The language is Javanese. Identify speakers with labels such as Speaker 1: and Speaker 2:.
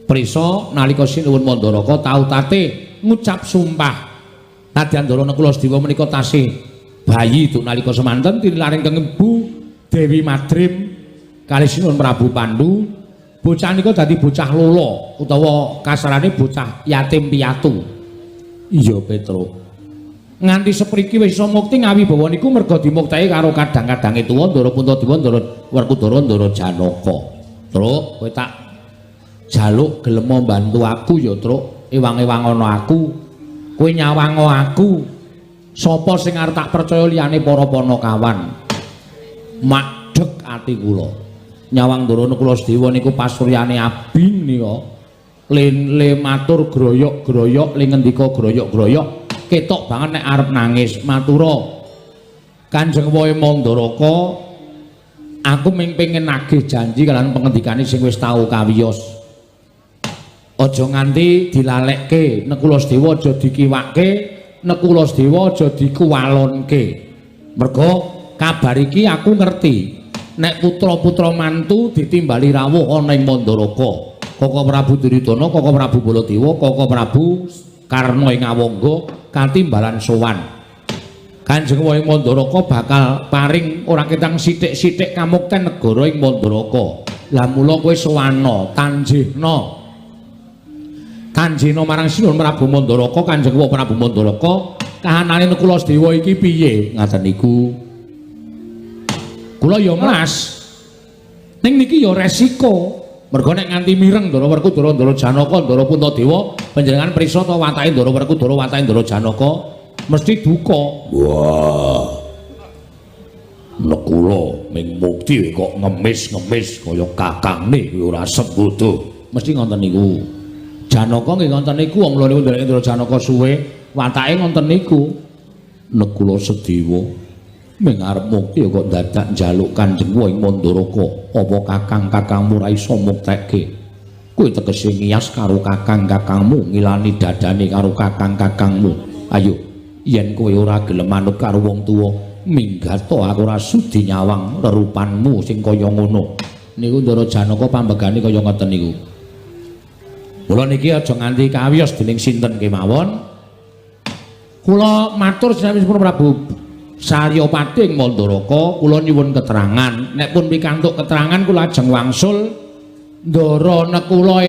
Speaker 1: prisa nalika sinuwun Mandaraka tau tate ngucap sumpah nadyan Ndara Nakula Sedewa menika tasih bayi itu nalika semanten tinilaring kengembu Dewi Madrim kalih sinuwun Prabu Pandhu bocah nika dadi bocah lolo utawa kasarane bocah yatim piatu. Iya Petruk. Nganti sepriki wis iso mukti ngawibawa niku merga dimuktahi karo kadang-kadange tuwa Ndara Puntadewa Ndara Werkudara Ndara Janaka. Truk, kowe tak jaluk gelem mbantu aku ya, Truk. Ewang-ewang ana aku. Kowe nyawango aku. Sapa sing arep tak percaya liyane para Panakawan? Madheg ati kula. Nyawang Ndara Nakula Sedewa niku pasuryane abing nika. Le matur groyok-groyok, le ngendika groyok-groyok. Ketok banget nek arep nangis. Matura Kanjeng Wae Mandaraka, aku ming pengen nagih janji kalian pengendikane sing wis tau kawiyos. Aja nganti dilalekke, Nakula Sedewa aja dikiwake, Nakula Sedewa aja dikuwalonke. Merga kabar iki aku ngerti nek putra-putra mantu ditimbali rawuh ana ing Mandaraka. Kaka Prabu Duryudana, Kaka Prabu Baladewa, Kaka Prabu Karna ing Awangga katimbalan sowan. Kanjeng Wae Mandaraka bakal paring ora ketang sithik-sithik kamukten negara ing Mandaraka. Lah mula kowe sowana, tanjihna marang Sinuwun Prabu Mandaraka, Kanjeng Wae Prabu Mandaraka, kahanane Nakula Sedewa iki piye? Ngaten niku. Kula ya Mas. Ning niki ya resiko. Mergo nek nganti mireng Ndara Werkudara Ndara Janaka Ndara Puntadewa panjenengan prisa ta watake Ndara Werkudara watake Ndara Janaka mesti duka. Wah. Nakula ming mukti kok ngemis-ngemis kaya kakangne ora sembutuh. Mesti ngoten niku. Janaka nggih ngoten niku wong lho niku nderek Ndara Janaka suwe watake ngoten niku. Nakula Sedewa ming arep mukti kok dadak njaluk Kanjeng Wae Mandaraka. Apa kakang-kakangmu ra iso muktekke? Kowe tegese ngiyas karo kakang-kakangmu, ngilani dadane karo kakang-kakangmu. Ayo, yen kowe ora gelem manut karo wong tuwa, minggat to aku ora sudi nyawang rerupanmu sing kaya ngono. Niku Ndara Janaka pambegane kaya ngoten niku. Mula niki aja nganti kawiyos dening sinten kemawon. Kula matur sinamipun Prabu Saryapati ing Mandaraka, kula nyuwun keterangan. Nek pun pikantuk keterangan kula ajeng wangsul Ndara Nakula